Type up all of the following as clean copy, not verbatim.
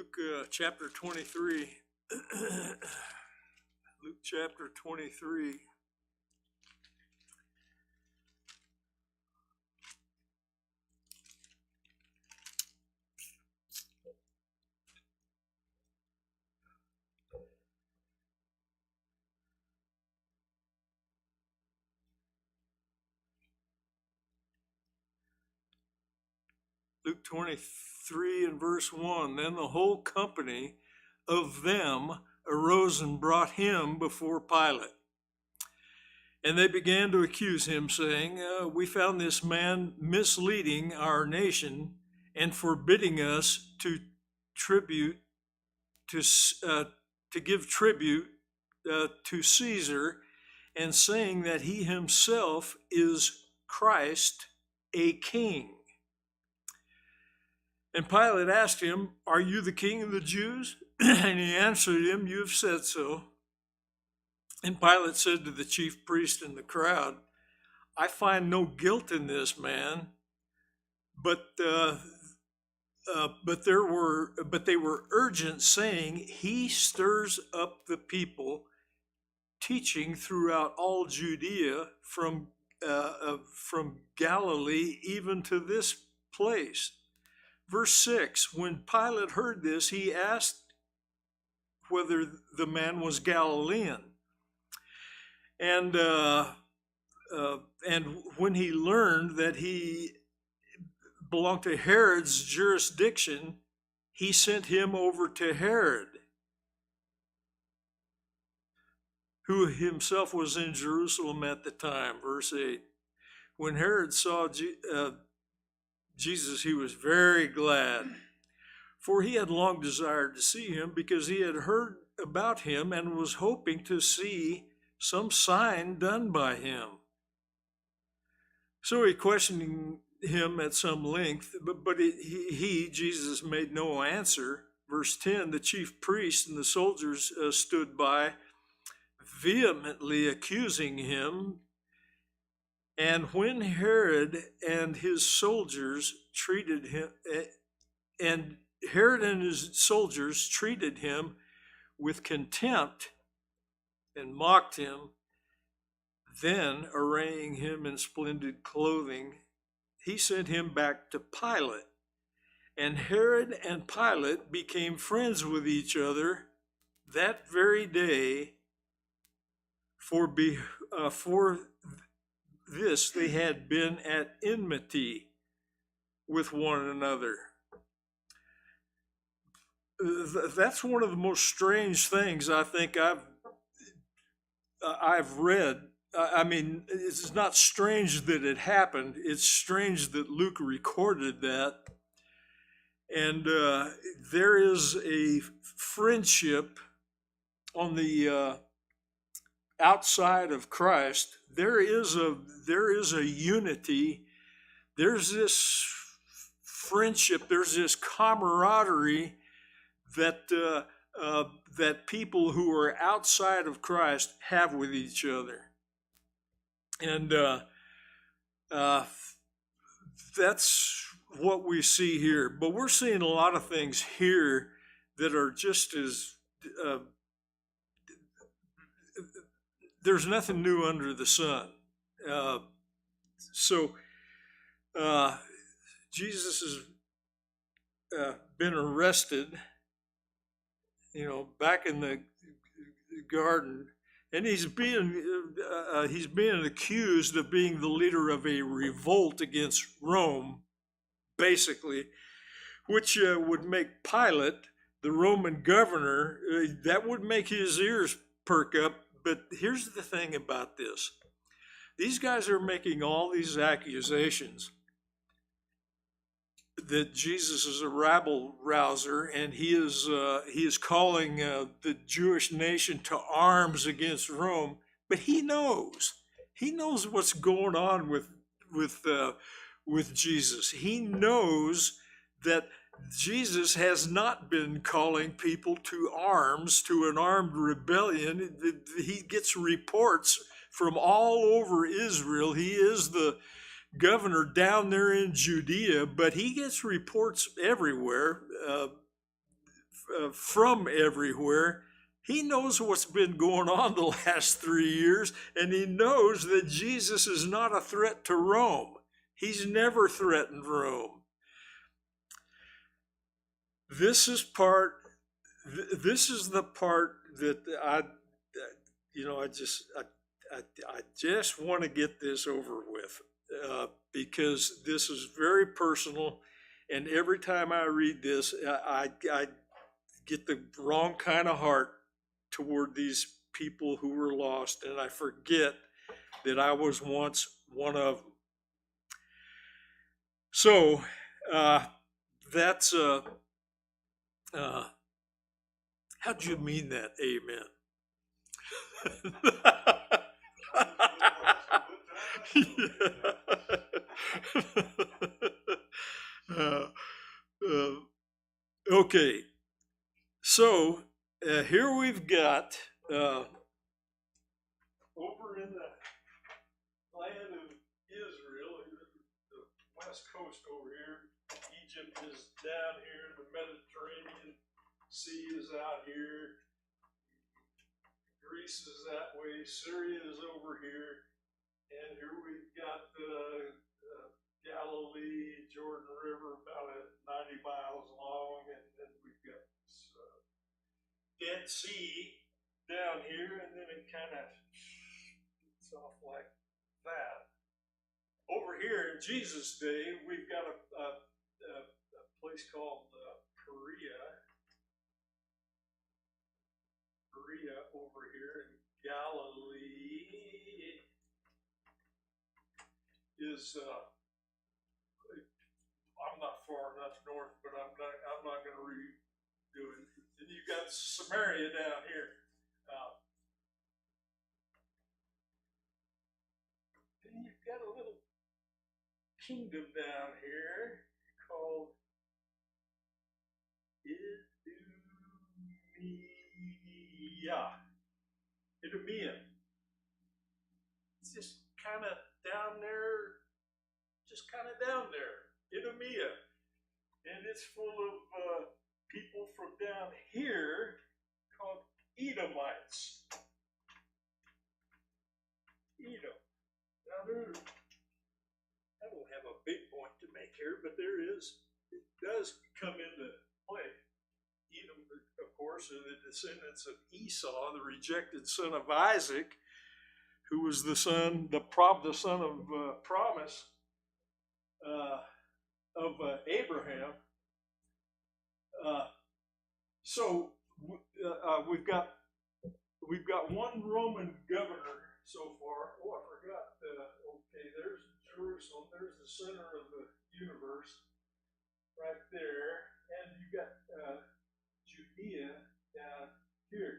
Luke chapter 23. Luke chapter 23. Luke 23 and verse 1. Then the whole company of them arose and brought him before Pilate. And they began to accuse him, saying, we found this man misleading our nation and forbidding us to give tribute to Caesar, and saying that he himself is Christ, a king. And Pilate asked him, are you the king of the Jews? And he answered him, you have said so. And Pilate said to the chief priest and the crowd, I find no guilt in this man. But they were urgent, saying, he stirs up the people, teaching throughout all Judea, from Galilee even to this place. Verse 6, when Pilate heard this, he asked whether the man was Galilean. And when he learned that he belonged to Herod's jurisdiction, he sent him over to Herod, who himself was in Jerusalem at the time. Verse 8, when Herod saw Jesus, he was very glad, for he had long desired to see him, because he had heard about him and was hoping to see some sign done by him. So he questioned him at some length, but Jesus, made no answer. Verse 10, the chief priests and the soldiers stood by, vehemently accusing him. And when Herod and his soldiers treated him, with contempt and mocked him, then arraying him in splendid clothing, he sent him back to Pilate. And Herod and Pilate became friends with each other that very day, for this they had been at enmity with one another. That's one of the most strange things I think I've read. I mean, it's not strange that it happened. It's strange that Luke recorded that. And there is a friendship on the outside of Christ. There is a unity. There's this friendship. There's this camaraderie that people who are outside of Christ have with each other. And that's what we see here. But we're seeing a lot of things here that are just as there's nothing new under the sun. So Jesus has been arrested, back in the garden, and he's being accused of being the leader of a revolt against Rome, basically, which would make Pilate, the Roman governor, that would make his ears perk up. But here's the thing about this. These guys are making all these accusations that Jesus is a rabble rouser, and he is calling the Jewish nation to arms against Rome. But he knows what's going on with Jesus. He knows that Jesus has not been calling people to arms, to an armed rebellion. He gets reports from all over Israel. He is the governor down there in Judea, but he gets reports everywhere from everywhere. He knows what's been going on the last 3 years, and he knows that Jesus is not a threat to Rome. He's never threatened Rome. This is the part that I just want to get this over with, because this is very personal, and every time I read this, I get the wrong kind of heart toward these people who were lost, and I forget that I was once one of them. So that's how'd you mean that? Amen. Okay, so here we've got over in the land of Israel, the west coast over here. Egypt is down here, the Mediterranean Sea is out here, Greece is that way, Syria is over here, and here we've got Galilee, Jordan River, about 90 miles long, and then we've got this Dead Sea down here, and then it kind of gets off like that. Over here in Jesus' day, we've got a place called Perea over here, and Galilee is I'm not far enough north, but I'm not going to redo it. And you've got Samaria down here. And you've got a little kingdom down here called Idumea. It's just kind of down there, Idumea. And it's full of people from down here called Edomites. Edom. Now, I don't have a big point to make here, but there is. It does come into play. Edom, of course, are the descendants of Esau, the rejected son of Isaac, who was the son of promise of Abraham. So we've got one Roman governor so far. Oh, I forgot. Okay, there's Jerusalem. There's the center of the universe, right there, and you got Judea down here.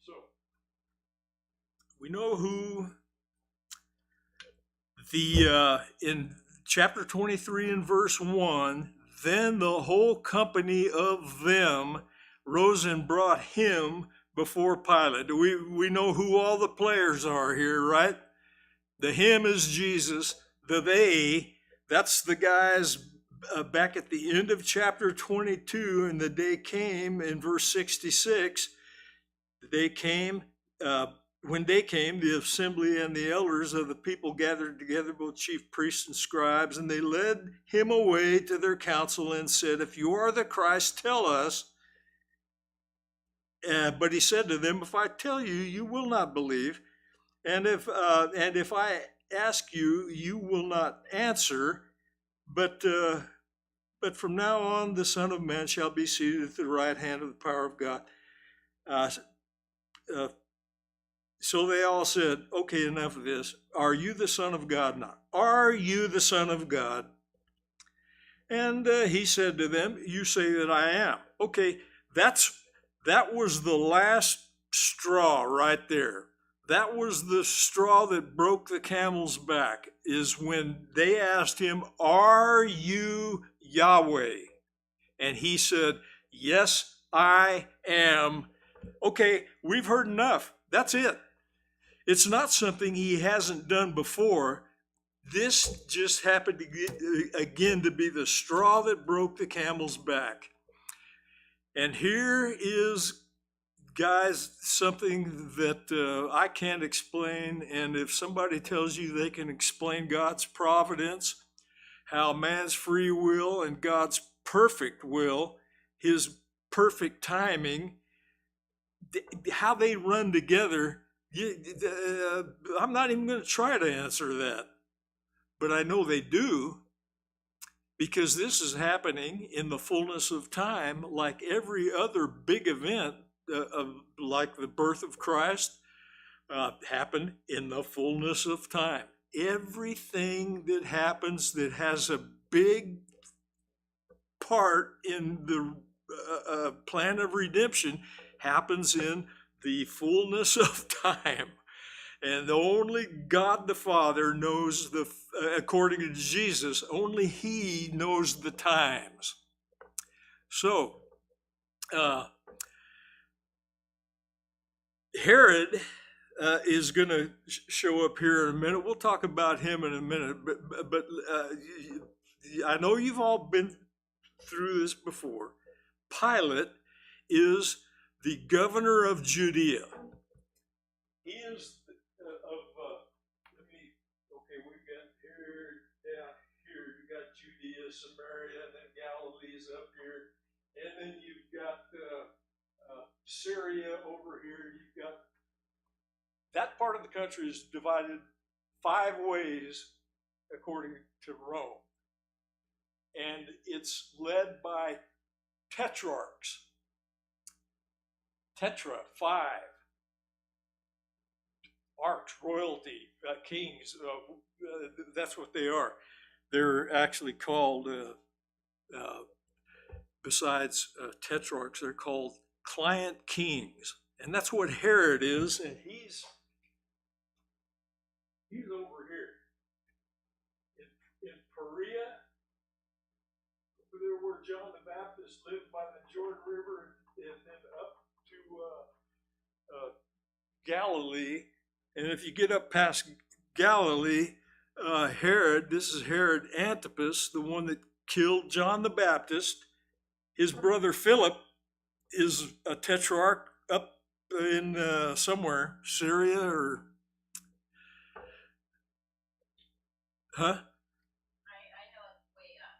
So we know who in chapter 23 and verse 1, then the whole company of them rose and brought him before Pilate. We know who all the players are here, right? The him is Jesus. The they, that's the guys back at the end of chapter 22, and the day came in verse 66. The day came, when day came, the assembly and the elders of the people gathered together, both chief priests and scribes, and they led him away to their council and said, if you are the Christ, tell us. But he said to them, if I tell you, you will not believe. And if I ask you, you will not answer. But from now on, the Son of Man shall be seated at the right hand of the power of God. So they all said, okay, enough of this. Are you the Son of God now? Are you the Son of God? And he said to them, you say that I am. Okay, that was the last straw right there. That was the straw that broke the camel's back, is when they asked him, are you Yahweh? And he said, yes, I am. Okay, we've heard enough. That's it. It's not something he hasn't done before. This just happened to get, again, to be the straw that broke the camel's back. And here is, guys, something that I can't explain. And if somebody tells you they can explain God's providence, how man's free will and God's perfect will, his perfect timing, how they run together, I'm not even going to try to answer that. But I know they do, because this is happening in the fullness of time, like every other big event, like the birth of Christ, happened in the fullness of time. Everything that happens that has a big part in the plan of redemption happens in the fullness of time. And only God the Father knows according to Jesus, only he knows the times. So, Herod is going to show up here in a minute. We'll talk about him in a minute, but I know you've all been through this before. Pilate is the governor of Judea. He is we've got here, down here, you got Judea, Samaria, and then Galilee's up here. And then you've got Syria over here. You've got, that part of the country is divided 5 ways according to Rome. And it's led by tetrarchs. 5 arcs, royalty, kings. That's what they are. They're actually called, besides tetrarchs, they're called client kings. And that's what Herod is. And he's over here in Perea, over there where John the Baptist lived by the Jordan River, and then up to Galilee. And if you get up past Galilee, Herod, this is Herod Antipas, the one that killed John the Baptist. His brother Philip is a tetrarch up in somewhere, Syria or, huh? I know it's way up.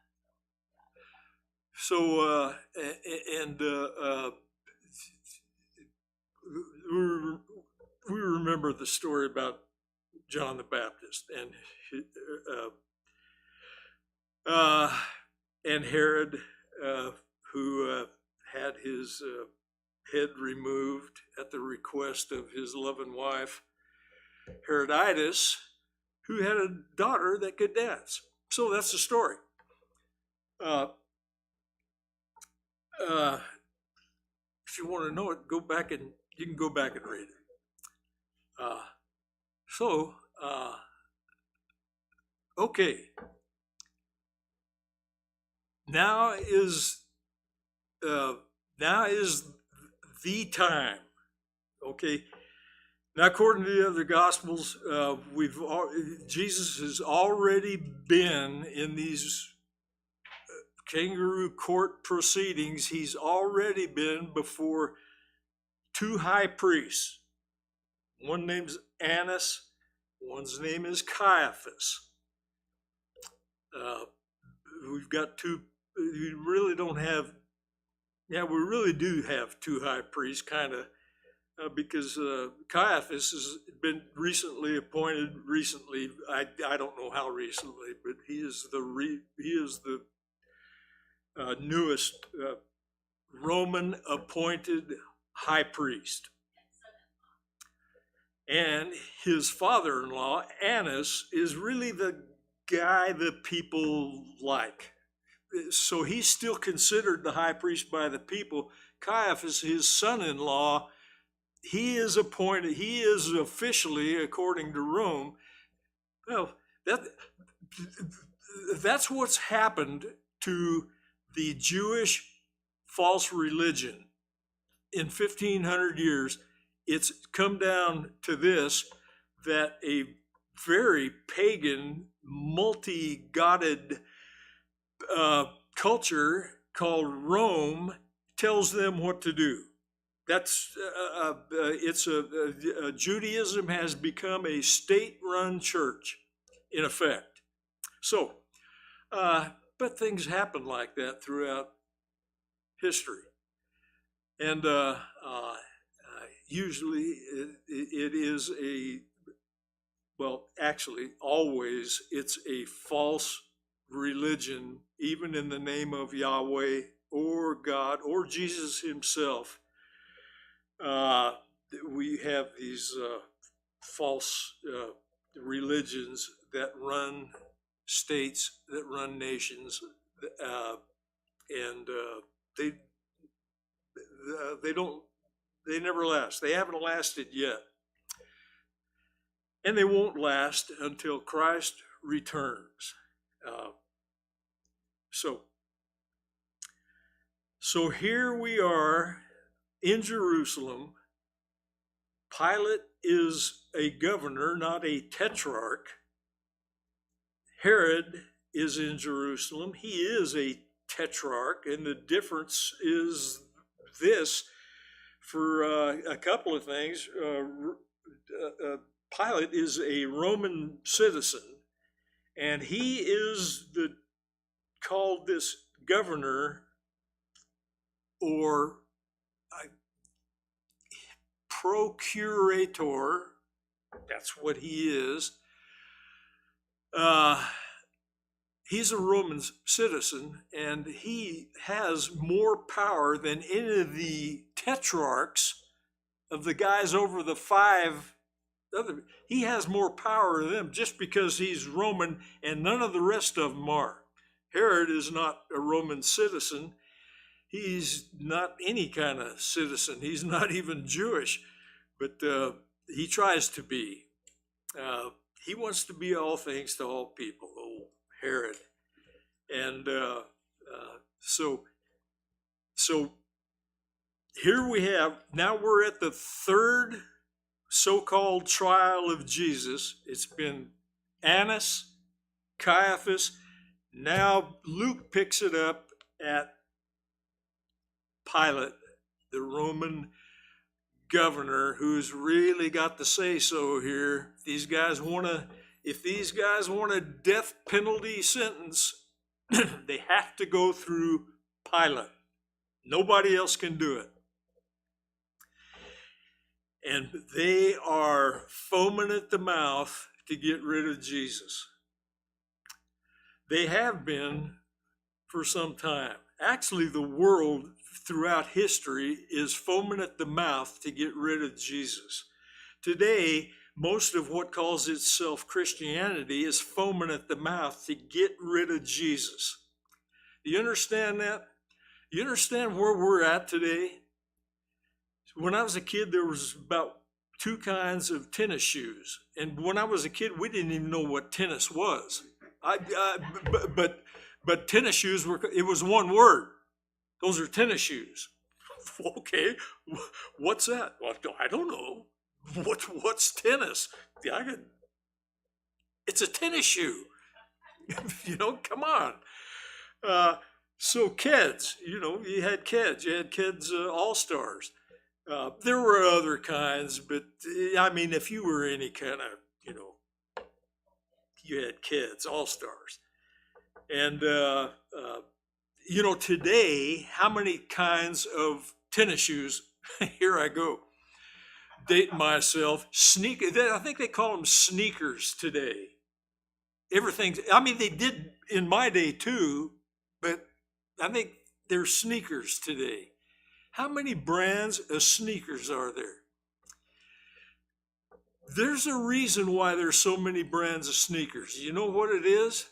So, we remember the story about John the Baptist and Herod, who had his head removed at the request of his loving wife, Herodias, who had a daughter that could dance. So that's the story. If you want to know it, you can go back and read it. Okay. Now is the time. Okay. Now, according to the other Gospels, Jesus has already been in these kangaroo court proceedings. He's already been before 2 high priests. One name's Annas, one's name is Caiaphas. We've got 2, we really do have 2 high priests, kind of, because Caiaphas has been recently appointed. I don't know how recently, but he is the newest Roman appointed high priest. And his father-in-law, Annas, is really the guy that people like. So he's still considered the high priest by the people. Caiaphas, his son-in-law, he is appointed, he is officially, according to Rome. Well, that's what's happened to the Jewish false religion in 1500 years. It's come down to this, that very pagan, multi-godded culture called Rome tells them what to do. That's Judaism has become a state-run church, in effect. So, but things happen like that throughout history, and usually it is actually always it's a false religion, even in the name of Yahweh or God or Jesus himself. We have these false religions that run states, that run nations, and they never last. They haven't lasted yet, and they won't last until Christ returns. So here we are in Jerusalem. Pilate is a governor, not a tetrarch. Herod is in Jerusalem. He is a tetrarch, and the difference is this for a couple of things. Pilate is a Roman citizen, and he is called this governor or procurator. That's what he is. He's a Roman citizen, and he has more power than any of the tetrarchs of the guys over the five other. He has more power than them just because he's Roman, and none of the rest of them are. Herod is not a Roman citizen. He's not any kind of citizen. He's not even Jewish, but he tries to be. He wants to be all things to all people, old Herod. And so here we have, now we're at the third so-called trial of Jesus. It's been Annas, Caiaphas. Now Luke picks it up at Pilate, the Roman governor, who's really got the say-so here. If these guys want a death penalty sentence, they have to go through Pilate. Nobody else can do it. And they are foaming at the mouth to get rid of Jesus. They have been for some time. Actually, the world throughout history is foaming at the mouth to get rid of Jesus. Today, most of what calls itself Christianity is foaming at the mouth to get rid of Jesus. Do you understand that? You understand where we're at today? When I was a kid, there was about two kinds of tennis shoes. And when I was a kid, we didn't even know what tennis was. But tennis shoes it was one word. Those are tennis shoes. Okay, what's that? Well, I don't know. What's tennis? It's a tennis shoe. Come on. So kids, you had kids. You had kids all-stars. There were other kinds, but I mean, if you were any kind of, you had kids, all-stars. And, today, how many kinds of tennis shoes? Here I go. Date myself. I think they call them sneakers today. They did in my day too, but I think they're sneakers today. How many brands of sneakers are there? There's a reason why there's so many brands of sneakers. You know what it is?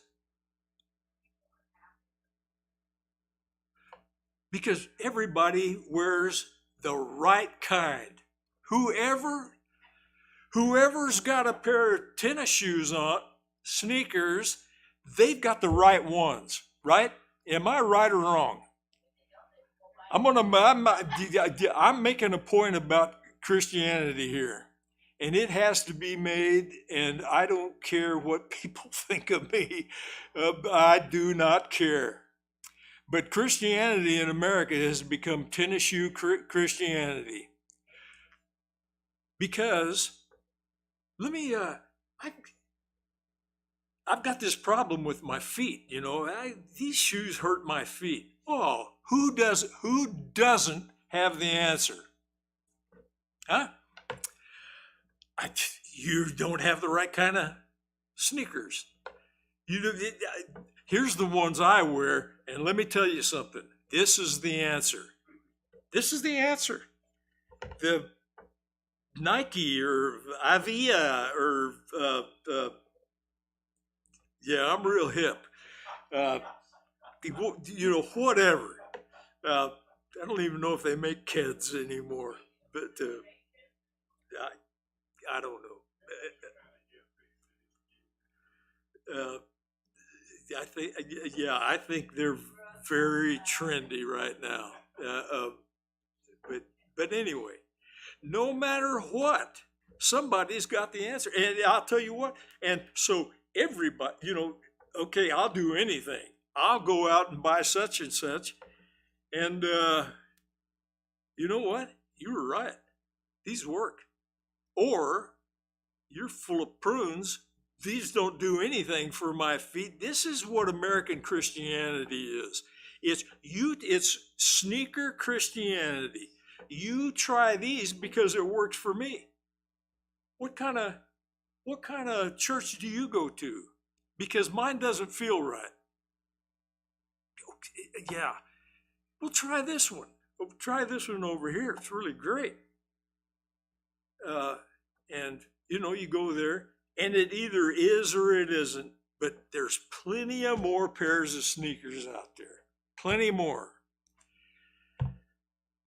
Because everybody wears the right kind. Whoever's got a pair of tennis shoes on, sneakers, they've got the right ones, right? Am I right or wrong? I'm making a point about Christianity here. and it has to be made, and I don't care what people think of me. I do not care. But Christianity in America has become tennis shoe Christianity because let me. I've got this problem with my feet. These shoes hurt my feet. Oh, who doesn't have the answer? Huh? You don't have the right kind of sneakers. Here's the ones I wear, and let me tell you something. This is the answer. This is the answer. The Nike or Avia or yeah, I'm real hip. Whatever. I don't even know if they make kids anymore, but I don't know. I think they're very trendy right now. But anyway, no matter what, somebody's got the answer, and I'll tell you what. And so everybody, okay, I'll do anything. I'll go out and buy such and such, and you know what? You were right. These work. Or you're full of prunes. These don't do anything for my feet. This is what American Christianity is. It's sneaker Christianity. You try these because it works for me. What kind of church do you go to? Because mine doesn't feel right. Yeah. Well, try this one. Try this one over here. It's really great. And you go there, and it either is or it isn't, but there's plenty of more pairs of sneakers out there. Plenty more.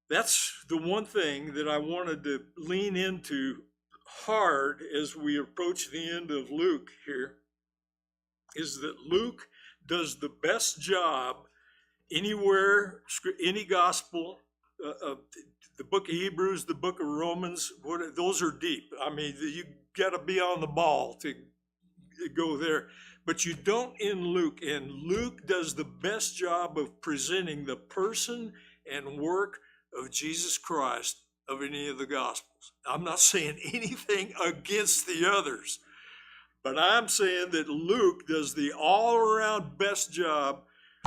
That's the one thing that I wanted to lean into hard as we approach the end of Luke here, is that Luke does the best job anywhere, any gospel, the book of Hebrews, the book of Romans, those are deep. I mean, you got to be on the ball to go there. But you don't in Luke. And Luke does the best job of presenting the person and work of Jesus Christ of any of the Gospels. I'm not saying anything against the others, but I'm saying that Luke does the all-around best job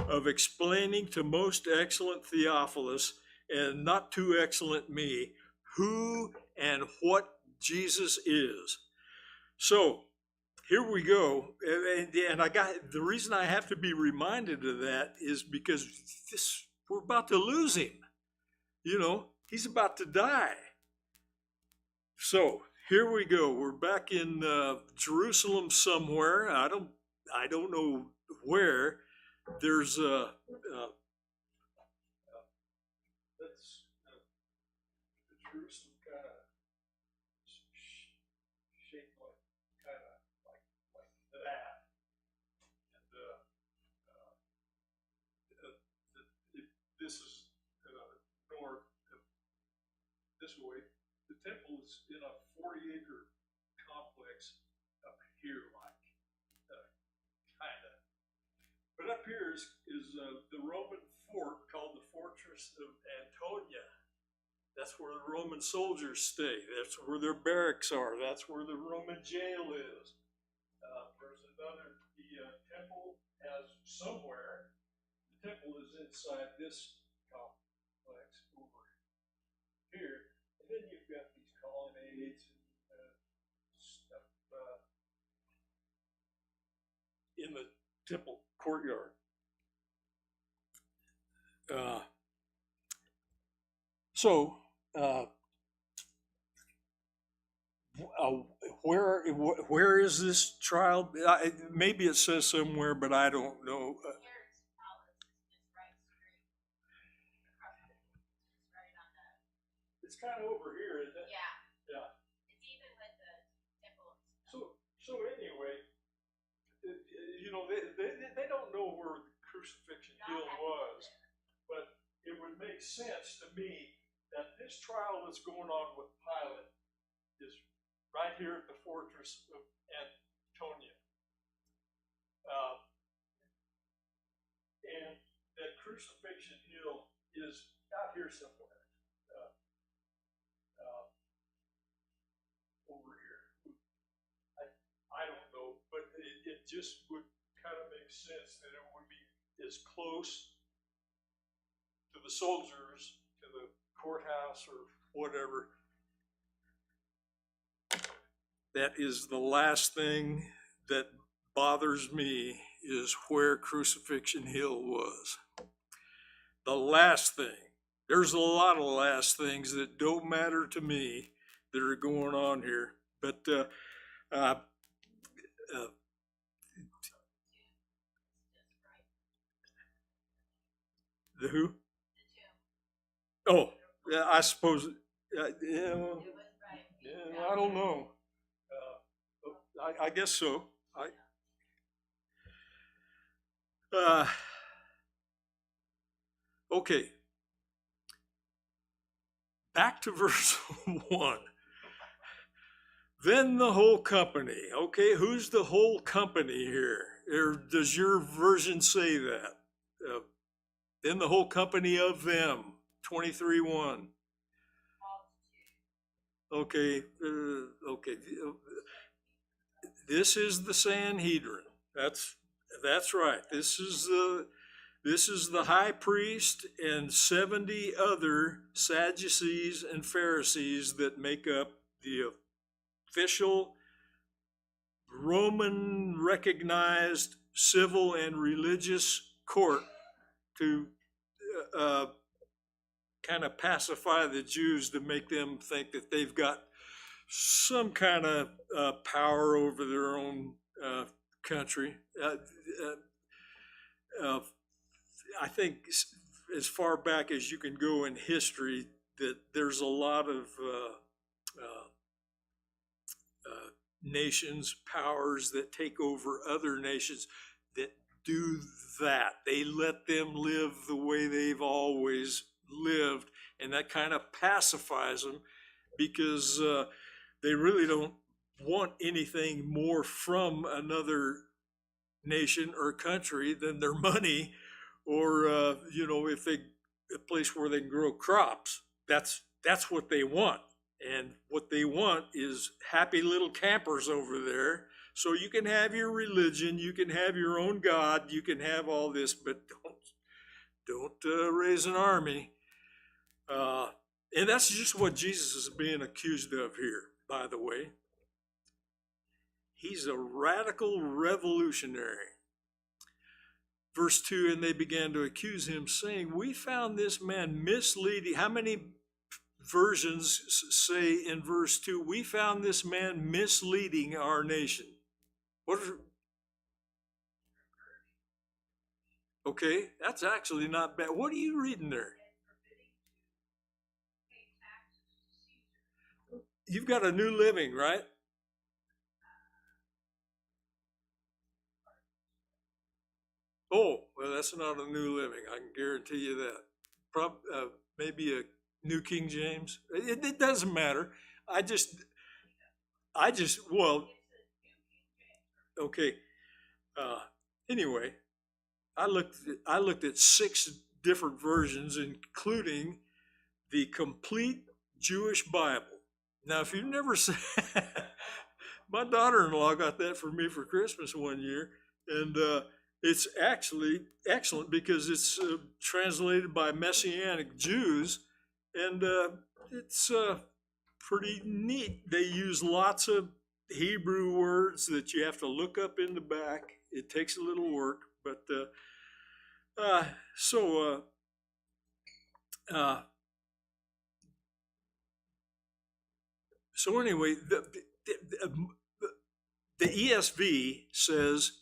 of explaining to most excellent Theophilus and not too excellent me who and what Jesus is. So here we go. And the reason I have to be reminded of that is because we're about to lose him. He's about to die. So here we go. We're back in Jerusalem somewhere. I don't know where. There's Jerusalem kind of shaped like that, and this is north this way. The temple is in a 40-acre complex up here, kind of. But up here is the Roman fort called the Fortress of Antonia. That's where the Roman soldiers stay. That's where their barracks are. That's where the Roman jail is. There's another, the temple has somewhere, the temple is inside this complex over here. And then you've got these colonnades and stuff in the temple courtyard. Where is this trial? Maybe it says somewhere, but I don't know. It's kind of over here, isn't it? Yeah. It's even with the temple. So anyway, they don't know where the crucifixion hill was, but it would make sense to me that this trial that's going on with Pilate is right here at the fortress of Antonia. And that Crucifixion Hill is out here somewhere. Over here. I don't know, but it just would kind of make sense that it would be as close to the soldiers, to the courthouse or whatever. That is the last thing that bothers me, is where Crucifixion Hill was. The last thing. There's a lot of last things that don't matter to me that are going on here. But the who? Oh, yeah, I suppose. Yeah, I don't know. I guess so. Okay. Back to verse 1. Then the whole company. Okay, who's the whole company here? Or does your version say that? Then the whole company of them. 23:1. Okay, okay. This is the Sanhedrin. That's right. This is the high priest and 70 other Sadducees and Pharisees that make up the official Roman recognized civil and religious court to kind of pacify the Jews, to make them think that they've got some kind of power over their own country. I think as far back as you can go in history, that there's a lot of nations, powers that take over other nations that do that. They let them live the way they've always lived, and that kind of pacifies them, because they really don't want anything more from another nation or country than their money, or if they a place where they can grow crops. That's what they want. And what they want is happy little campers over there. So you can have your religion, you can have your own God, you can have all this, but don't raise an army. And that's just what Jesus is being accused of here, by the way. He's a radical revolutionary. Verse 2, and they began to accuse him, saying, we found this man misleading. How many versions say in verse 2, we found this man misleading our nation? Okay, that's actually not bad. What are you reading there? You've got a New Living, right? Oh, well, that's not a New Living. I can guarantee you that. Maybe a New King James. It doesn't matter. Well, okay. Anyway, I looked at 6 different versions, including the complete Jewish Bible. Now, if you've never seen, my daughter-in-law got that for me for Christmas one year, and it's actually excellent because it's translated by Messianic Jews, and it's pretty neat. They use lots of Hebrew words that you have to look up in the back. It takes a little work, but so anyway, the ESV says,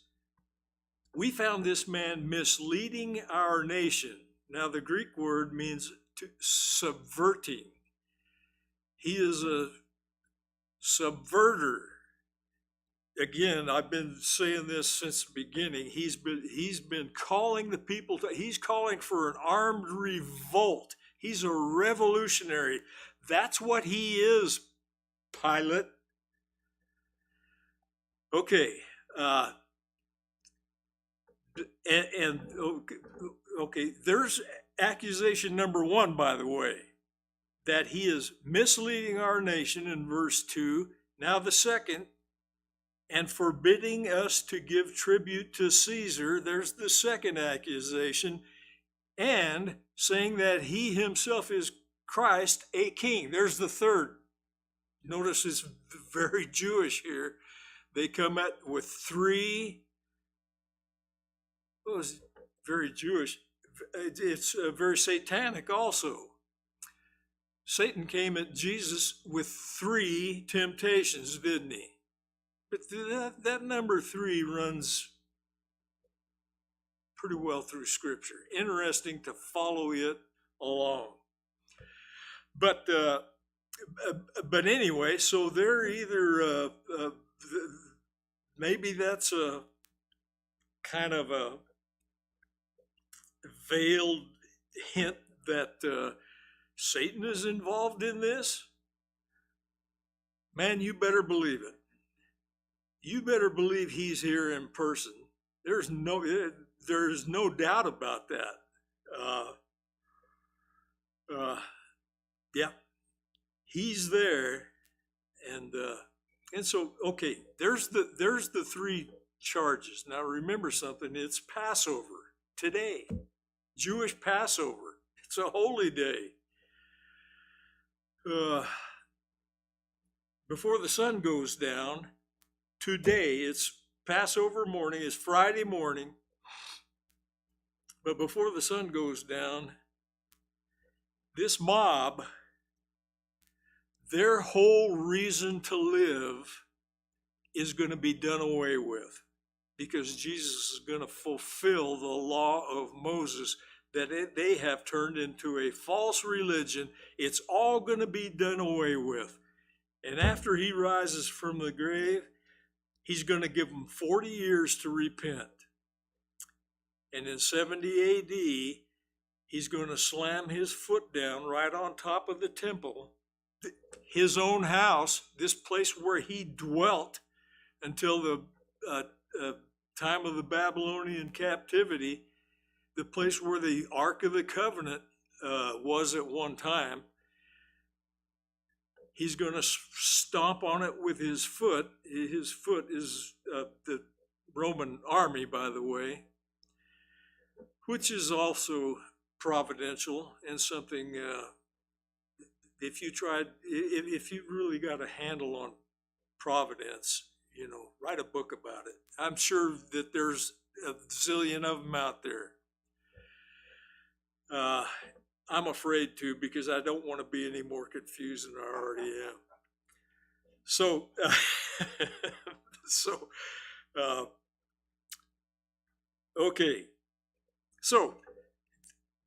we found this man misleading our nation. Now, the Greek word means subverting. He is a subverter. Again, I've been saying this since the beginning. He's been calling the people he's calling for an armed revolt. He's a revolutionary. That's what he is, Pilate. Okay. Uh, and okay, there's accusation number one, by the way, that he is misleading our nation in verse 2. Now, the second, and forbidding us to give tribute to Caesar. There's the second accusation. And saying that he himself is Christ, a king. There's the third. Notice it's very Jewish here. They come at with three. Well, it's very Jewish. It's very satanic also. Satan came at Jesus with three temptations, didn't he? But that number three runs pretty well through Scripture. Interesting to follow it along. But anyway, so they're either maybe that's a kind of a veiled hint that Satan is involved in this. Man, you better believe it. You better believe he's here in person. There's no doubt about that. Yeah, he's there, and so okay. There's the three charges. Now remember something. It's Passover today, Jewish Passover. It's a holy day. Before the sun goes down. Today, it's Passover morning, it's Friday morning, but before the sun goes down, this mob, their whole reason to live is going to be done away with, because Jesus is going to fulfill the law of Moses that they have turned into a false religion. It's all going to be done away with. And after he rises from the grave, he's going to give them 40 years to repent. And in 70 AD, he's going to slam his foot down right on top of the temple, his own house, this place where he dwelt until the time of the Babylonian captivity, the place where the Ark of the Covenant was at one time. He's going to stomp on it with his foot. His foot is the Roman army, by the way, which is also providential and something. If you really got a handle on providence, write a book about it. I'm sure that there's a zillion of them out there. I'm afraid to, because I don't want to be any more confused than I already am. So, okay. So,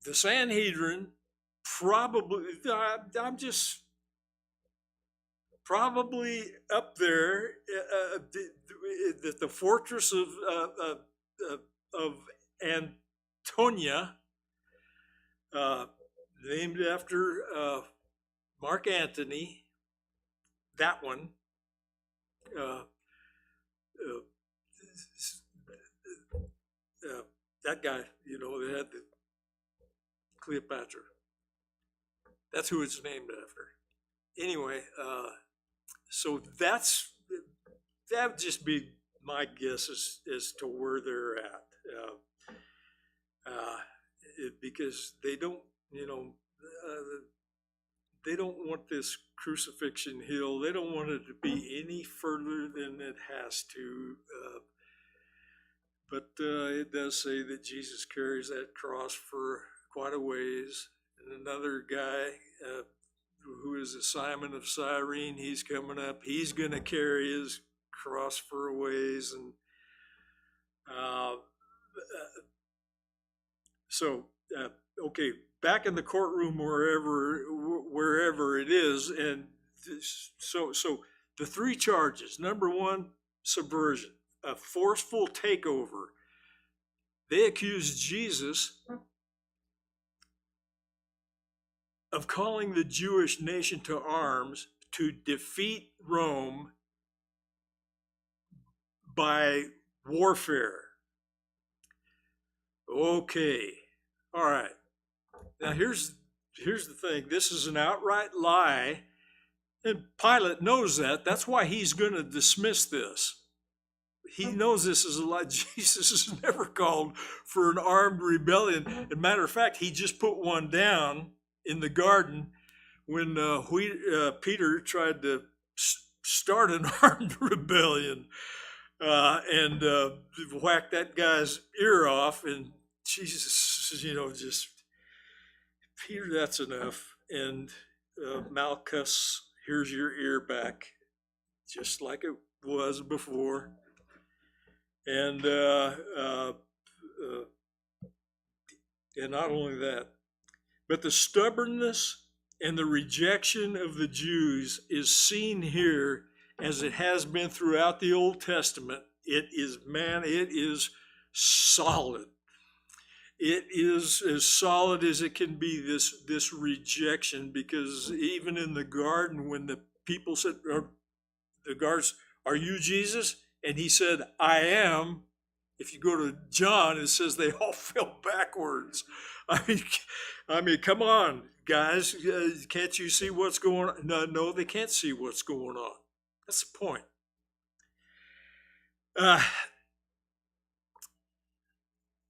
the Sanhedrin probably, I'm just probably up there at the fortress of Antonia, named after Mark Antony, that one. That guy, they had the Cleopatra. That's who it's named after. Anyway, so that would just be my guess as to where they're at. Because they don't, they don't want this crucifixion hill. They don't want it to be any further than it has to. But it does say that Jesus carries that cross for quite a ways. And another guy who is a Simon of Cyrene, he's coming up. He's going to carry his cross for a ways. And okay, back in the courtroom, wherever it is, and so the three charges. Number one, subversion, a forceful takeover. They accused Jesus of calling the Jewish nation to arms to defeat Rome by warfare. Okay, all right. Now here's the thing. This is an outright lie, and Pilate knows that. That's why he's going to dismiss this. He knows this is a lie. Jesus has never called for an armed rebellion. As a matter of fact, he just put one down in the garden when Peter tried to start an armed rebellion and whack that guy's ear off. And Jesus, just, Peter, that's enough. And Malchus, here's your ear back, just like it was before. And not only that, but the stubbornness and the rejection of the Jews is seen here as it has been throughout the Old Testament. It is solid. It is as solid as it can be, this rejection, because even in the garden, when the people said, the guards, "Are you Jesus?" And he said, "I am." If you go to John, it says they all fell backwards. I mean, come on, guys. Can't you see what's going on? No, they can't see what's going on. That's the point.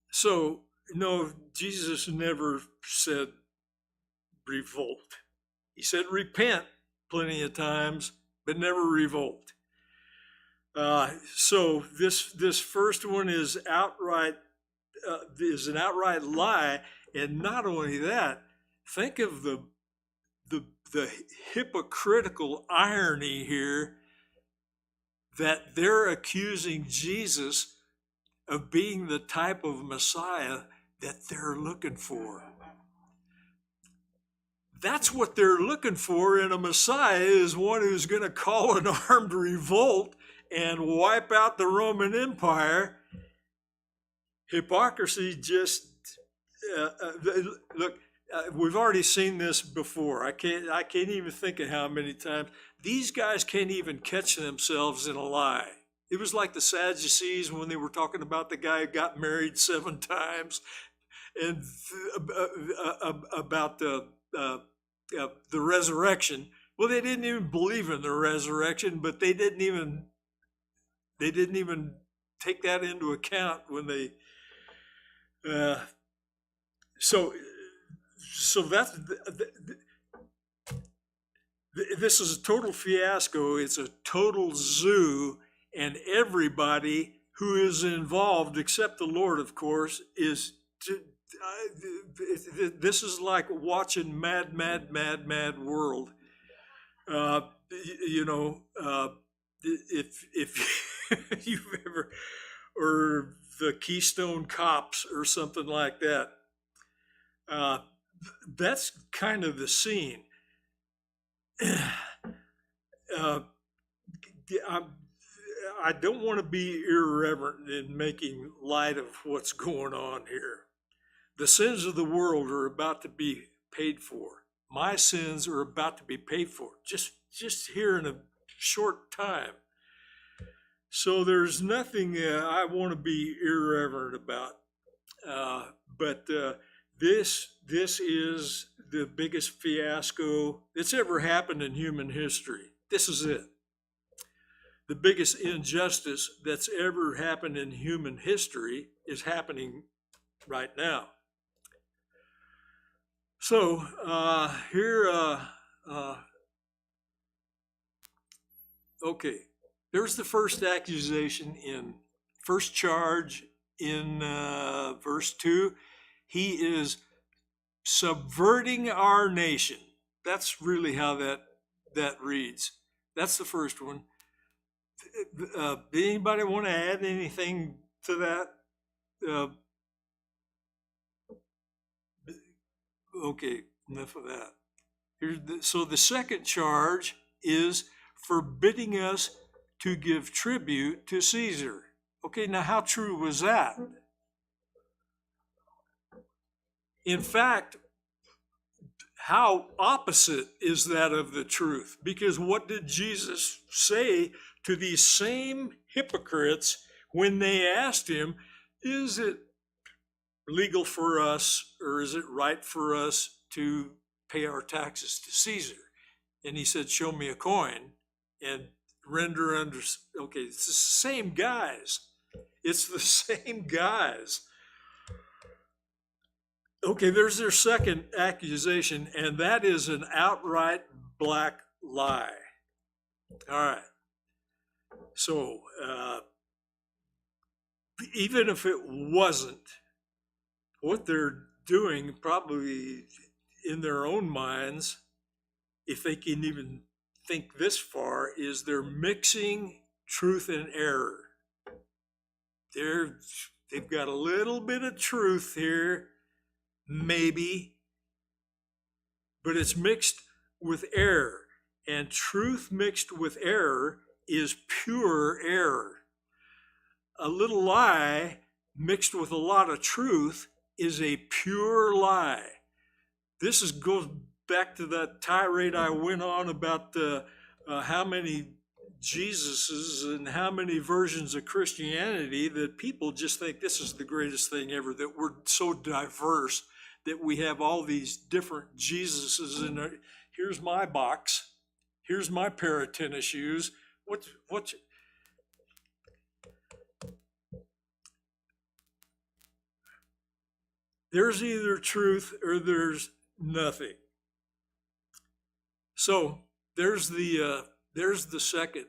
So, no, Jesus never said revolt. He said repent plenty of times, but never revolt. So this first one is an outright lie, and not only that, think of the hypocritical irony here that they're accusing Jesus of being the type of Messiah that they're looking for. That's what they're looking for in a Messiah, is one who's going to call an armed revolt and wipe out the Roman Empire. Hypocrisy just, look, we've already seen this before. I can't even think of how many times. These guys can't even catch themselves in a lie. It was like the Sadducees when they were talking about the guy who got married 7 times, and about the resurrection. Well, they didn't even believe in the resurrection, but they didn't even take that into account when they. So that's this is a total fiasco. It's a total zoo, and everybody who is involved, except the Lord, of course, is. This is like watching Mad World. If you've ever, or the Keystone Cops or something like that, that's kind of the scene. I don't want to be irreverent in making light of what's going on here. The sins of the world are about to be paid for. My sins are about to be paid for, just here in a short time. So there's nothing I want to be irreverent about. But this is the biggest fiasco that's ever happened in human history. This is it. The biggest injustice that's ever happened in human history is happening right now. So here, okay, there's the first accusation first charge in verse 2. He is subverting our nation. That's really how that reads. That's the first one. Did anybody want to add anything to that? Okay, enough of that. So the second charge is forbidding us to give tribute to Caesar. Okay, now how true was that? In fact, how opposite is that of the truth? Because what did Jesus say to these same hypocrites when they asked him, is it legal for us, or is it right for us to pay our taxes to Caesar? And he said, show me a coin and render under. Okay, it's the same guys. It's the same guys. Okay, there's their second accusation, and that is an outright black lie. All right. So, even if it wasn't, what they're doing probably in their own minds, if they can even think this far, is they're mixing truth and error. They've got a little bit of truth here, maybe, but it's mixed with error. And truth mixed with error is pure error. A little lie mixed with a lot of truth is a pure lie. This goes back to that tirade I went on about how many Jesuses and how many versions of Christianity that people just think this is the greatest thing ever, that we're so diverse that we have all these different Jesuses. And here's my box. Here's my pair of tennis shoes. What? There's either truth or there's nothing. So there's the second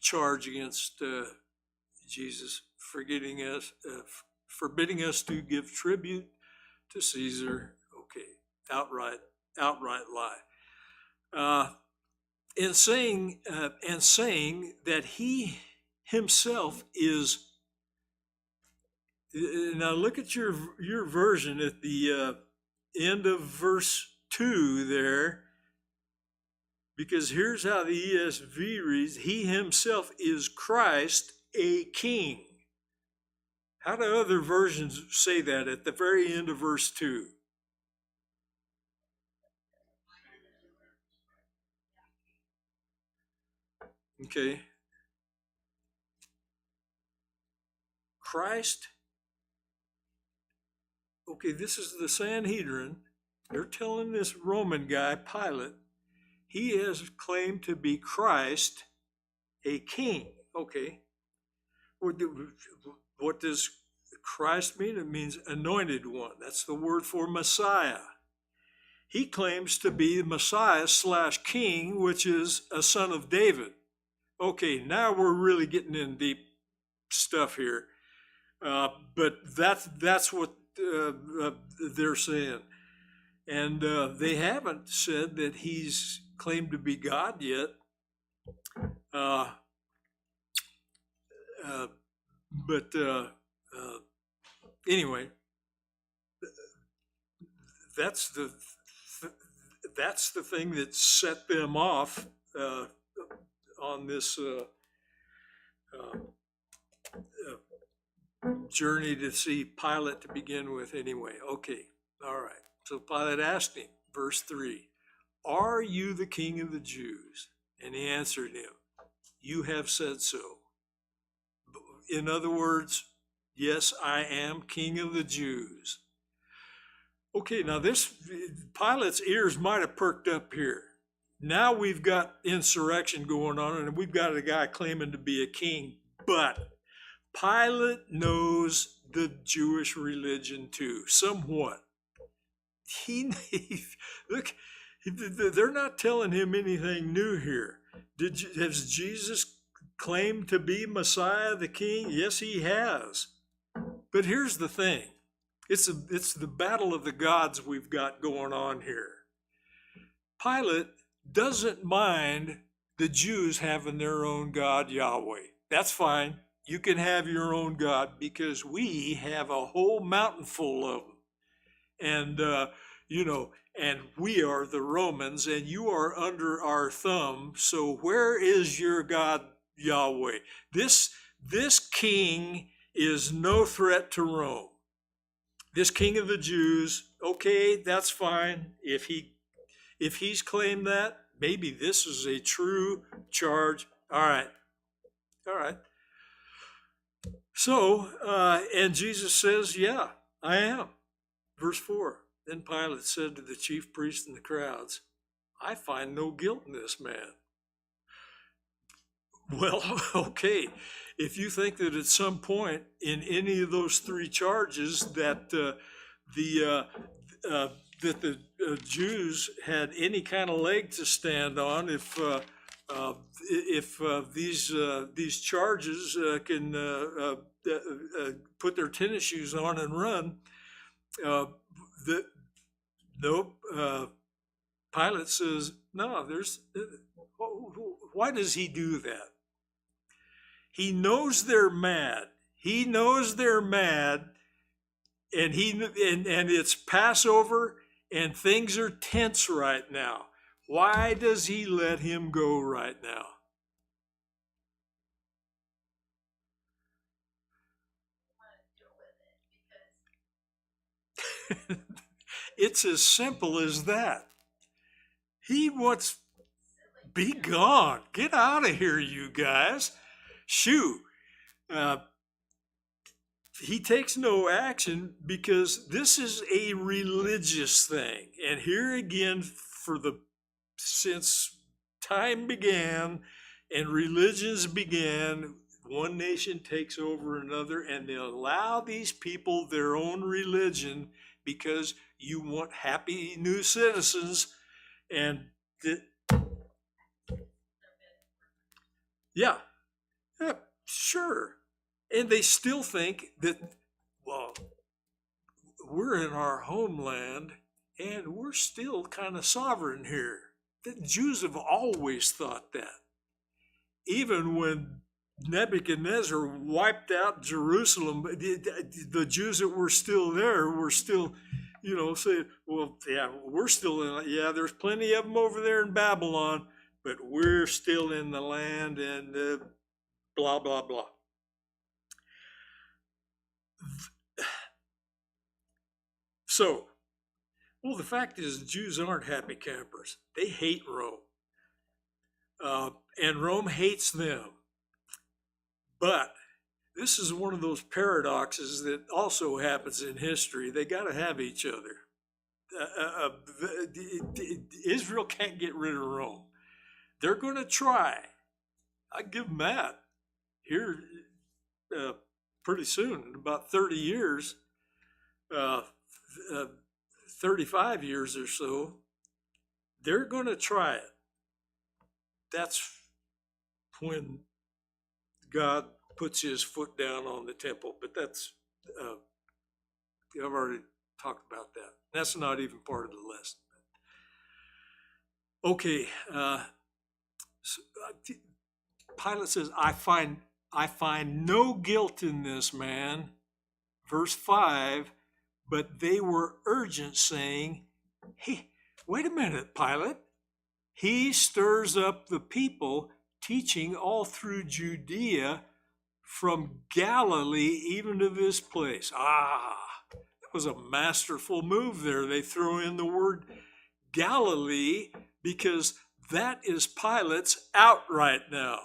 charge against Jesus, forbidding us to give tribute to Caesar. Okay, outright lie. And saying that he himself is. Now look at your version at the end of verse 2 there, because here's how the ESV reads: he himself is Christ, a king. How do other versions say that at the very end of verse 2? Okay. Christ. Okay, this is the Sanhedrin. They're telling this Roman guy, Pilate, he has claimed to be Christ, a king. Okay. What does Christ mean? It means anointed one. That's the word for Messiah. He claims to be Messiah / king, which is a son of David. Okay, now we're really getting in deep stuff here. But that's what they're saying. And they haven't said that he's claimed to be God yet. But anyway, that's the thing that set them off on this journey to see Pilate to begin with. Anyway, okay, all right. So Pilate asked him, verse 3, "Are you the king of the Jews?" And he answered him, "You have said so." In other words, yes, I am king of the Jews. Okay, now this, Pilate's ears might have perked up here. Now we've got insurrection going on, and we've got a guy claiming to be a king, but Pilate knows the Jewish religion too, somewhat. Look, they're not telling him anything new here. Has Jesus claimed to be Messiah, the King? Yes, he has. But here's the thing. It's the battle of the gods we've got going on here. Pilate doesn't mind the Jews having their own God, Yahweh. That's fine. You can have your own God, because we have a whole mountain full of them. And, and we are the Romans, and you are under our thumb. So where is your God, Yahweh? This king is no threat to Rome. This king of the Jews, okay, that's fine. If he's claimed that, maybe this is a true charge. All right. So, and Jesus says, yeah, I am. Verse 4, then Pilate said to the chief priests and the crowds, I find no guilt in this man. Well, okay, if you think that at some point in any of those three charges that the Jews had any kind of leg to stand on, if these charges can put their tennis shoes on and run, nope. Pilate says, no. Why does he do that? He knows they're mad. He knows they're mad, and it's Passover, and things are tense right now. Why does he let him go right now? It's as simple as that. He wants, be gone. Get out of here, you guys. Shoo. He takes no action because this is a religious thing. And here again, since time began and religions began, one nation takes over another, and they allow these people their own religion because you want happy new citizens. And yeah, sure. And they still think that, well, we're in our homeland and we're still kind of sovereign here. The Jews have always thought that. Even when Nebuchadnezzar wiped out Jerusalem, the Jews that were still there were still, saying, well, yeah, we're still in, yeah, there's plenty of them over there in Babylon, but we're still in the land, and blah, blah, blah. So, well, the fact is, Jews aren't happy campers. They hate Rome. And Rome hates them. But this is one of those paradoxes that also happens in history. They got to have each other. Israel can't get rid of Rome. They're going to try. I give them that. Here, pretty soon, in about 30 years, 35 years or so, they're going to try it. That's when God puts his foot down on the temple. But that's, I've already talked about that. That's not even part of the lesson. Okay, so, Pilate says, I find no guilt in this man. Verse 5, but they were urgent, saying, hey, wait a minute, Pilate. He stirs up the people, teaching all through Judea, from Galilee even to this place. That was a masterful move there. They throw in the word Galilee because that is Pilate's out right now.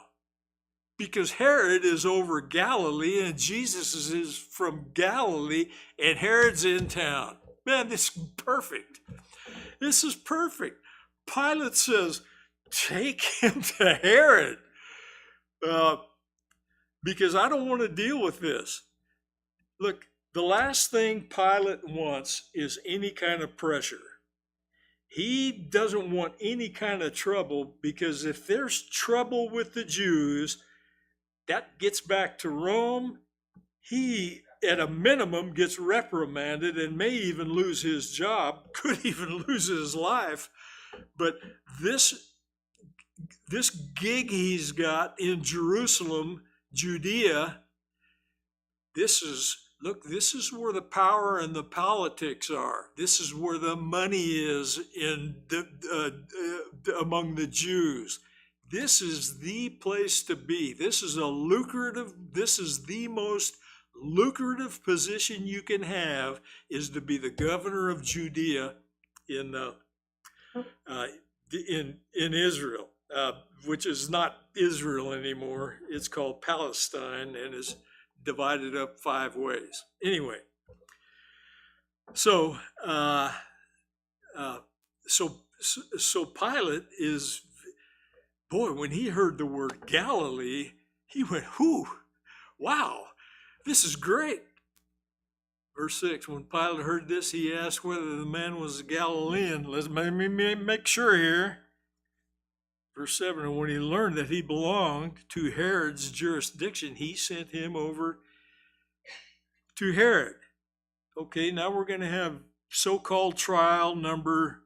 Because Herod is over Galilee and Jesus is from Galilee and Herod's in town. Man, this is perfect. This is perfect. Pilate says, take him to Herod because I don't want to deal with this. Look, the last thing Pilate wants is any kind of pressure. He doesn't want any kind of trouble because if there's trouble with the Jews, that gets back to Rome. He, at a minimum, gets reprimanded and may even lose his job, could even lose his life. But this gig he's got in Jerusalem, Judea, this is where the power and the politics are. This is where the money is among the Jews. This is the place to be. This is the most lucrative position you can have, is to be the governor of Judea in Israel, which is not Israel anymore. It's called Palestine and is divided up 5 ways. Anyway, so uh, so Pilate is, boy, when he heard the word Galilee, he went, "Whoo, wow, this is great." Verse 6, when Pilate heard this, he asked whether the man was a Galilean. Let's make sure here. Verse 7, and when he learned that he belonged to Herod's jurisdiction, he sent him over to Herod. Okay, now we're going to have so-called trial number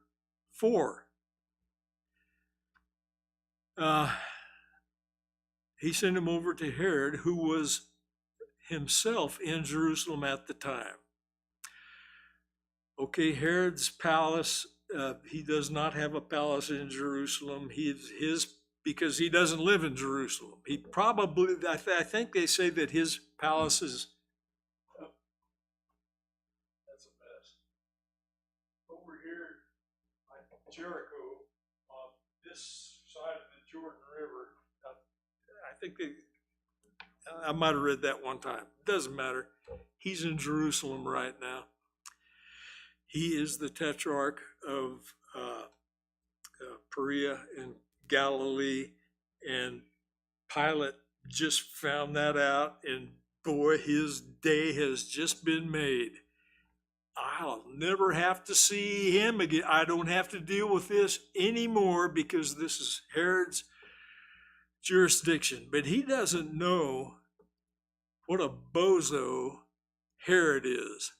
4. He sent him over to Herod, who was himself in Jerusalem at the time. Okay, Herod's palace, he does not have a palace in Jerusalem. Because he doesn't live in Jerusalem. He probably, I think they say that his palace is, that's a mess. Over here at Jericho, on this side of the Jordan River, I might have read that one time. Doesn't matter. He's in Jerusalem right now. He is the tetrarch of Perea and Galilee, and Pilate just found that out, and boy, his day has just been made. I'll never have to see him again. I don't have to deal with this anymore because this is Herod's jurisdiction. But he doesn't know what a bozo Herod is.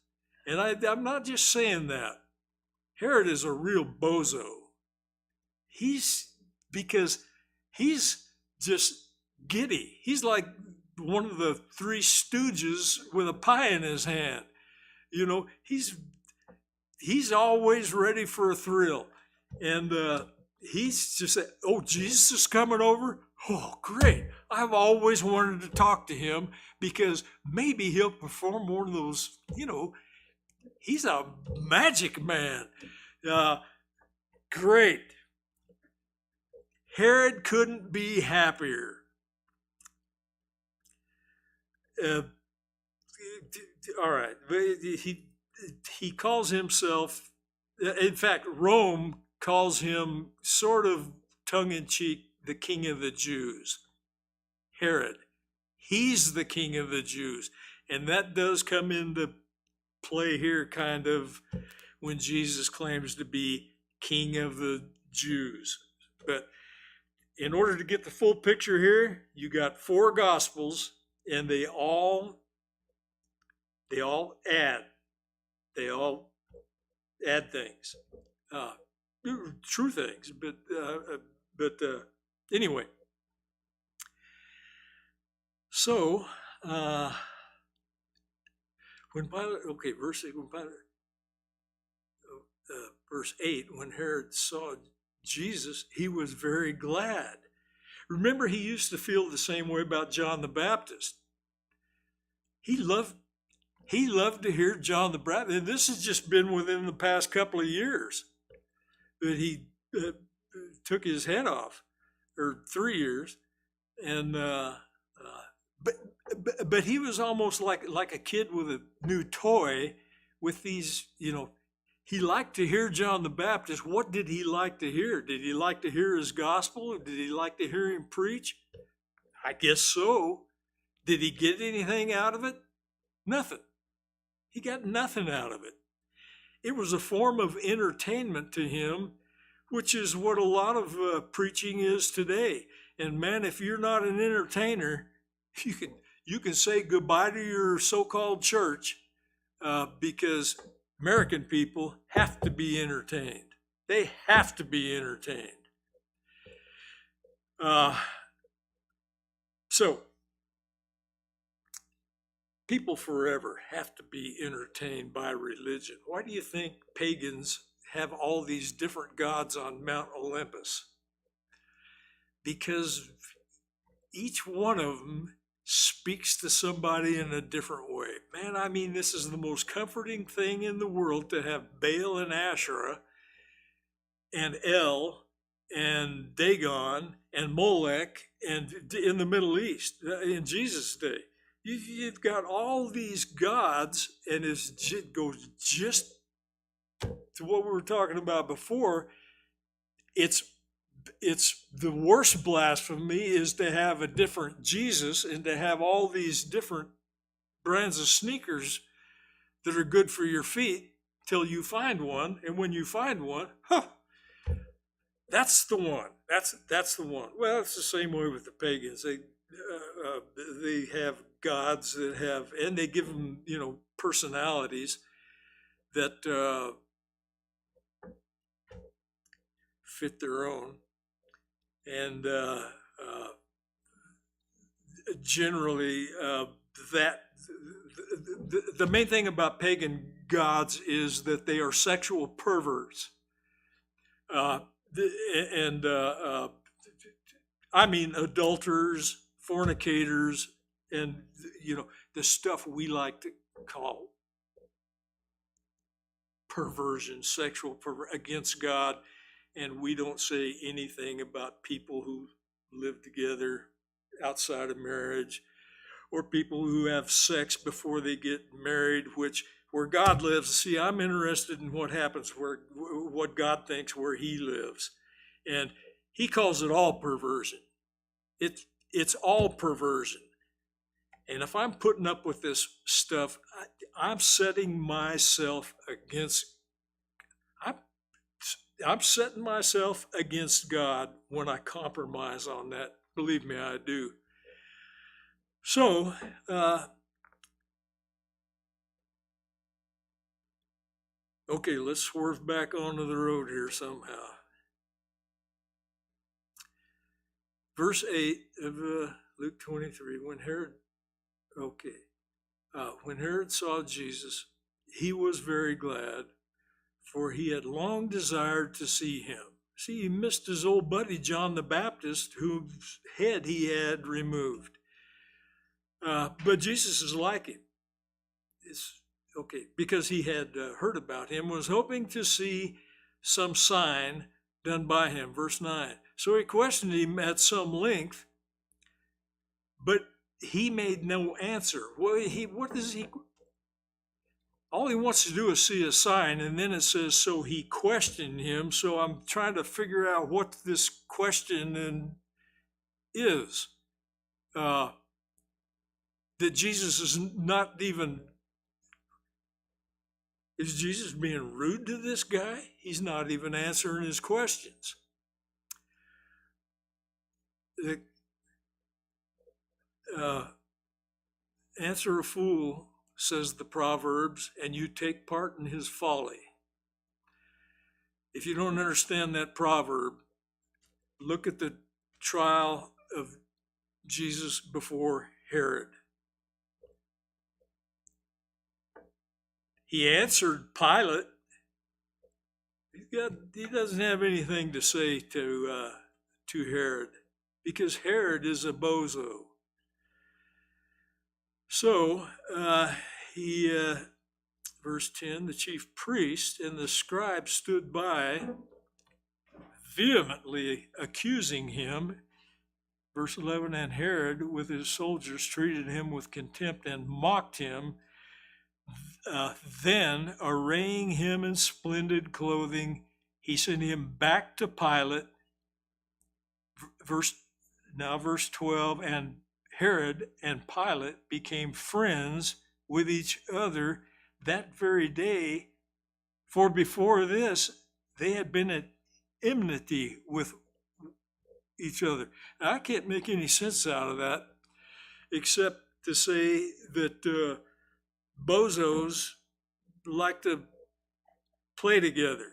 And I'm not just saying that. Herod is a real bozo. Because he's just giddy. He's like one of the 3 stooges with a pie in his hand. You know, he's always ready for a thrill. And he's just said, "Oh, Jesus is coming over? Oh, great. I've always wanted to talk to him because maybe he'll perform one of those, he's a magic man." Great. Herod couldn't be happier. All right. He calls himself, in fact, Rome calls him sort of tongue-in-cheek, the king of the Jews. Herod. He's the king of the Jews. And that does come into play here kind of when Jesus claims to be king of the Jews. But in order to get the full picture here, you got 4 gospels, and they all add things, true things. But anyway, so when Pilate, okay, verse 8, when Herod saw Jesus, he was very glad. Remember, he used to feel the same way about John the Baptist. He loved to hear John the Baptist. And this has just been within the past couple of years that he took his head off, or 3 years. And but he was almost like a kid with a new toy with these, he liked to hear John the Baptist. What did he like to hear? Did he like to hear his gospel? Did he like to hear him preach? I guess so. Did he get anything out of it? Nothing. He got nothing out of it. It was a form of entertainment to him, which is what a lot of preaching is today. And man, if you're not an entertainer, you can say goodbye to your so-called church because American people have to be entertained. They have to be entertained. So, people forever have to be entertained by religion. Why do you think pagans have all these different gods on Mount Olympus? Because each one of them speaks to somebody in a different way. Man, I mean, this is the most comforting thing in the world to have Baal and Asherah and El and Dagon and Molech, and in the Middle East in Jesus' day. You've got all these gods, and it goes just to what we were talking about before. It's the worst blasphemy is to have a different Jesus and to have all these different brands of sneakers that are good for your feet till you find one, and when you find one, that's the one. That's the one. Well, it's the same way with the pagans. They have gods that have, and they give them, personalities that fit their own. And generally, that the main thing about pagan gods is that they are sexual perverts. I mean, adulterers, fornicators, and the stuff we like to call perversion, against God. And we don't say anything about people who live together outside of marriage, or people who have sex before they get married, where God lives. See, I'm interested in what happens what God thinks where he lives. And he calls it all perversion. It's all perversion. And if I'm putting up with this stuff, I'm setting myself against God when I compromise on that. Believe me, I do. So, okay, let's swerve back onto the road here somehow. Verse 8 of Luke 23, when Herod saw Jesus, he was very glad, for he had long desired to see him. See, he missed his old buddy John the Baptist, whose head he had removed. But Jesus is like him. Because he had heard about him, was hoping to see some sign done by him. Verse 9. So he questioned him at some length, but he made no answer. Well, all he wants to do is see a sign, and then it says, so he questioned him. So I'm trying to figure out what this question is. That Jesus is not even... Is Jesus being rude to this guy? He's not even answering his questions. Answer a fool, says the Proverbs, and you take part in his folly. If you don't understand that proverb, look at the trial of Jesus before Herod. He answered Pilate. He doesn't have anything to say to Herod, because Herod is a bozo. So verse 10, the chief priest and the scribe stood by, vehemently accusing him. Verse 11, and Herod with his soldiers treated him with contempt and mocked him. Then, arraying him in splendid clothing, he sent him back to Pilate. Verse 12, and Herod and Pilate became friends with each other that very day, for before this they had been at enmity with each other. Now, I can't make any sense out of that, except to say that bozos like to play together.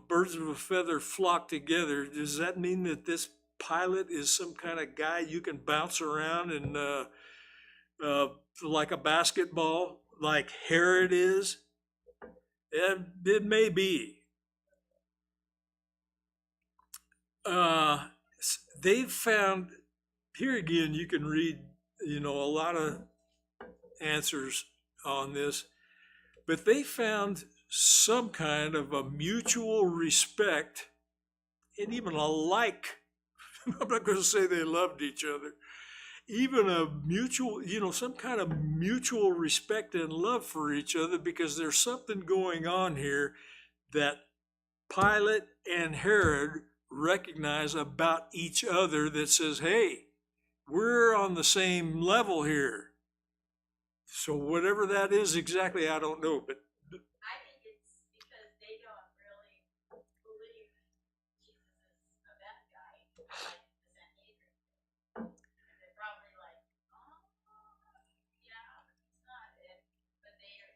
Birds of a feather flock together. Does that mean that this Pilate is some kind of guy you can bounce around and like a basketball, like Herod is? It may be. They've found, here again, you can read, a lot of answers on this, but they found some kind of a mutual respect and even a like. I'm not going to say they loved each other. Even a mutual, some kind of mutual respect and love for each other, because there's something going on here that Pilate and Herod recognize about each other that says, hey, we're on the same level here. So whatever that is exactly, I don't know, but I think it's because they don't really believe Jesus is a bad guy, like the Sanhedrin. And they're probably like, oh, yeah, it's not it. But the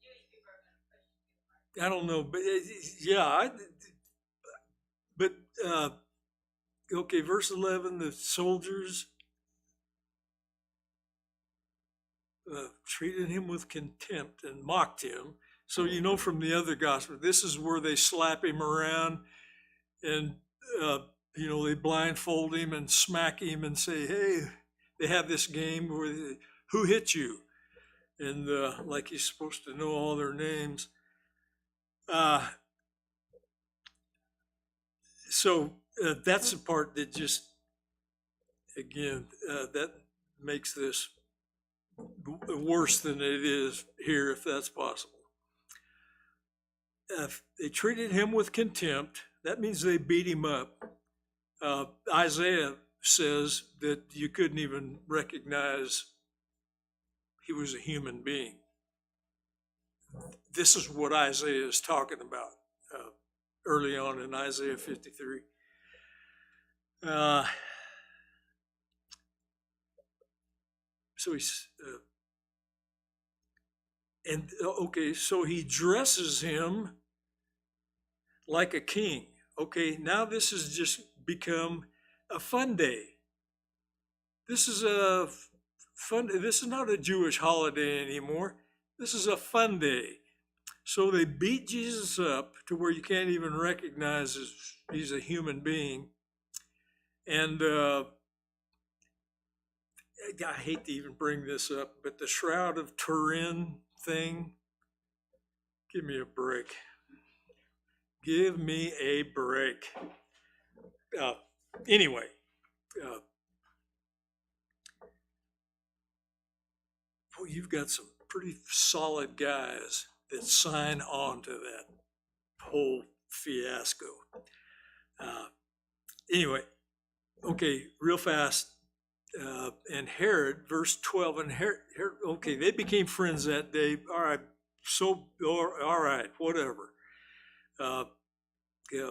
Jewish people are going to push too hard. I don't know, but yeah, but okay, verse 11, the soldiers treated him with contempt and mocked him. So from the other gospel, this is where they slap him around and they blindfold him and smack him and say, hey, they have this game where who hit you? And like he's supposed to know all their names. So that's the part that just, again, that makes this worse than it is here, if that's possible. They treated him with contempt. That means they beat him up. Isaiah says that you couldn't even recognize he was a human being. This is what Isaiah is talking about early on in Isaiah 53. So he's, so he dresses him like a king. Okay, now this has just become a fun day. This is not a Jewish holiday anymore. This is a fun day. So they beat Jesus up to where you can't even recognize he's a human being. And I hate to even bring this up, but the Shroud of Turin thing, give me a break. Give me a break. Anyway, you've got some pretty solid guys that sign on to that whole fiasco. Anyway, okay, real fast. And Herod, verse 12, and Herod, okay, they became friends that day. All right, all right, whatever. Yeah,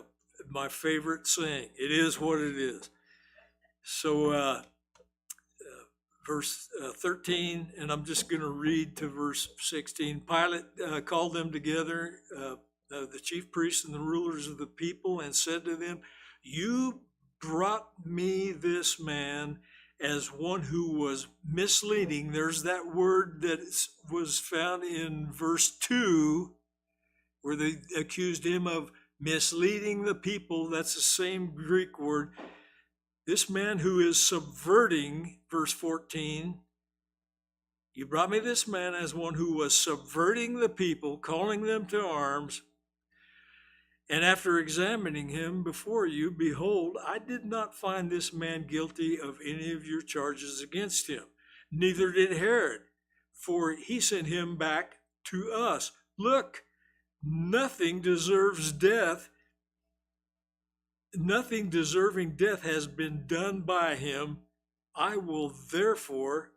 my favorite saying, it is what it is. So verse 13, and I'm just going to read to verse 16. Pilate called them together, the chief priests and the rulers of the people, and said to them, you brought me this man as one who was misleading. There's that word that was found in verse 2, where they accused him of misleading the people. That's the same Greek word. This man who is subverting, verse 14, you brought me this man as one who was subverting the people, calling them to arms. And after examining him before you, behold, I did not find this man guilty of any of your charges against him. Neither did Herod, for he sent him back to us. Look, nothing deserves death. Nothing deserving death has been done by him. I will therefore,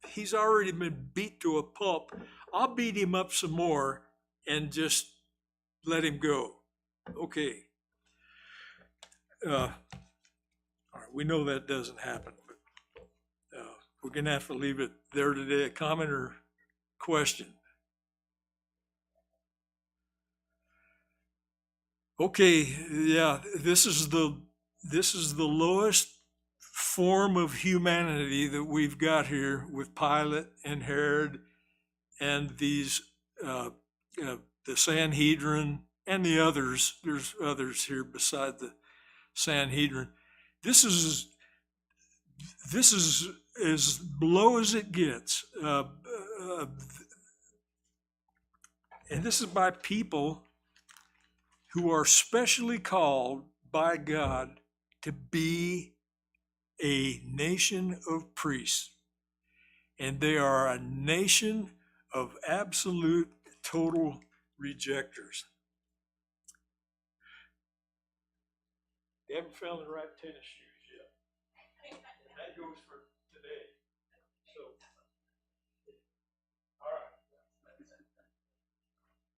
he's already been beat to a pulp. I'll beat him up some more and just let him go. Okay. All right, we know that doesn't happen, but we're going to have to leave it there today. A comment or question? Okay, yeah, this is the lowest form of humanity that we've got here with Pilate and Herod and these the Sanhedrin and the others. There's others here beside the Sanhedrin. This is as low as it gets, and this is by people who are specially called by God to be a nation of priests. And they are a nation of absolute, total rejectors. They haven't found the right tennis shoes yet. And that goes for today. So